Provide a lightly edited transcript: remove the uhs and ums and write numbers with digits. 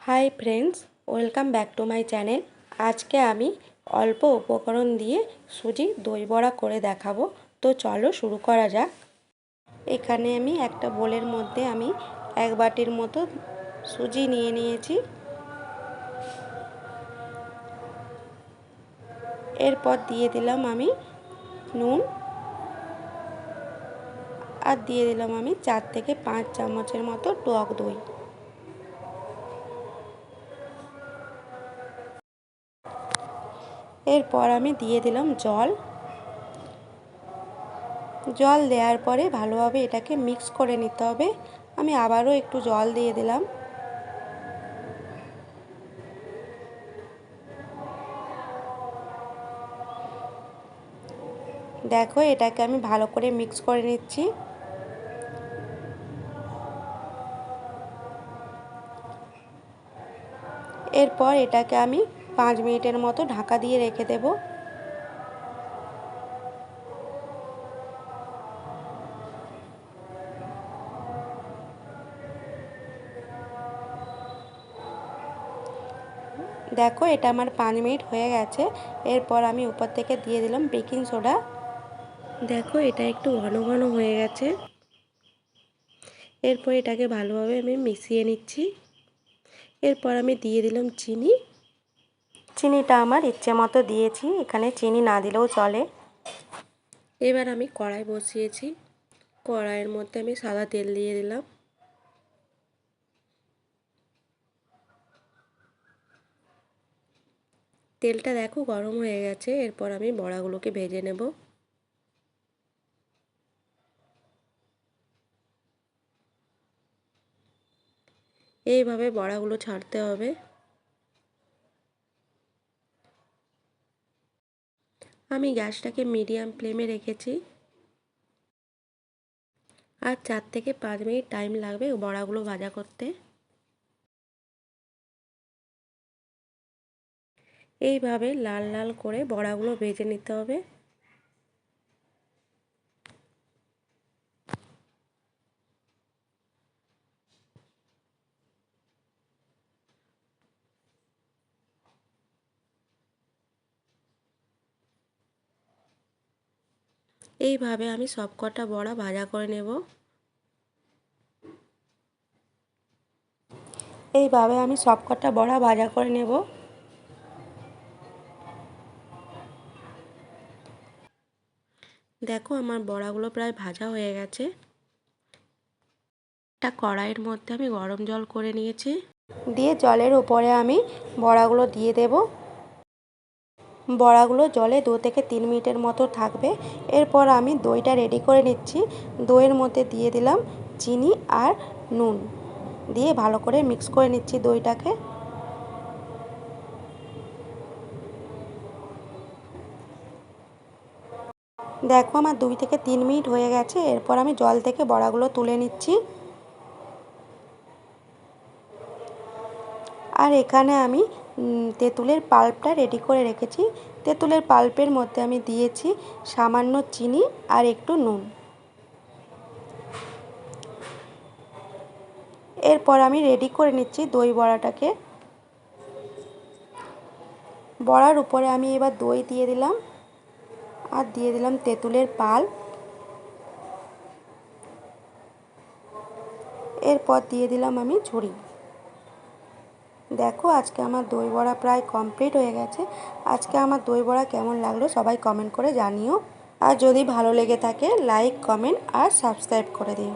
Hi friends, welcome back to my channel. আজকে আমি অল্প উপকরণ দিয়ে সুজি দই বড়া করে দেখাবো। তো চলো শুরু করা যাক। এখানে আমি একটা বোলের মধ্যে আমি 1 বাটির মতো সুজি নিয়ে নিয়েছি। এরপর দিয়ে দিলাম আমি নুন, আর দিয়ে দিলাম আমি 4 থেকে 5 চামচের মতো টক দই। এরপর আমি দিয়ে দিলাম জল দেওয়ার পরে ভালোভাবে এটাকে মিক্স করে নিতে হবে। আমি আবারও একটু জল দিয়ে দিলাম। দেখো, এটাকে আমি ভালো করে মিক্স করে নিচ্ছি। এরপর এটাকে আমি 5 মিনিটের মতো ঢাকা দিয়ে রেখে দেব। দেখো, এটা আমার 5 মিনিট হয়ে গেছে। এরপর আমি উপর থেকে দিয়ে দিলাম বেকিং সোডা। দেখো, এটা একটু ঘন ঘন হয়ে গেছে। এরপর এটাকে ভালোভাবে আমি মিশিয়ে নিচ্ছি। এরপর আমি দিয়ে দিলাম চিনি। চিনিটা আমার ইচ্ছে মতো দিয়েছি, এখানে চিনি না দিলেও চলে। এবার আমি কড়াই বসিয়েছি। কড়াইয়ের মধ্যে আমি সাদা তেল দিয়ে দিলাম। তেলটা দেখো গরম হয়ে গেছে। এরপর আমি বড়াগুলোকে ভেজে নেব। এইভাবে বড়াগুলো ছাড়তে হবে। আমি গ্যাসটাকে মিডিয়াম ফ্লেমে রেখেছি। আর 4 থেকে 5 মিনিট টাইম লাগবে বড়াগুলো ভাজা করতে। এইভাবে লাল লাল করে বড়াগুলো ভেজে নিতে হবে। এইভাবে আমি সবকটা বড়া ভাজা করে নেব। এইভাবে আমি সবকটা বড়া ভাজা করে নেব। দেখো, আমার বড়াগুলো প্রায় ভাজা হয়ে গেছে। একটা কড়াইয়ের মধ্যে আমি গরম জল করে নিয়েছি। দিয়ে জলের উপরে আমি বড়াগুলো দিয়ে দেব। বড়াগুলো জলে 2 থেকে 3 মিনিটের মতো থাকবে। এরপর আমি দইটা রেডি করে নিচ্ছি। দইয়ের মধ্যে দিয়ে দিলাম চিনি আর নুন, দিয়ে ভালো করে মিক্স করে নিচ্ছি দইটাকে। দেখো, আমার 2 থেকে 3 মিনিট হয়ে গেছে। এরপর আমি জল থেকে বড়াগুলো তুলে নিচ্ছি। আর এখানে আমি তেঁতুলের পাল্পটা রেডি করে রেখেছি। তেঁতুলের পাল্পের মধ্যে আমি দিয়েছি সামান্য চিনি আর একটু নুন। এরপর আমি রেডি করে নিচ্ছি দই বড়াটাকে। বড়ার উপরে আমি এবার দই দিয়ে দিলাম, আর দিয়ে দিলাম তেঁতুলের পাল্প। এরপর দিয়ে দিলাম আমি ঝুড়ি। দেখো, আজকে আমার দই বড়া প্রায় কমপ্লিট হয়ে গেছে। আজকে আমার দই বড়া কেমন লাগলো সবাই কমেন্ট করে জানিও। আর যদি ভালো লেগে থাকে লাইক, কমেন্ট আর সাবস্ক্রাইব করে দিও।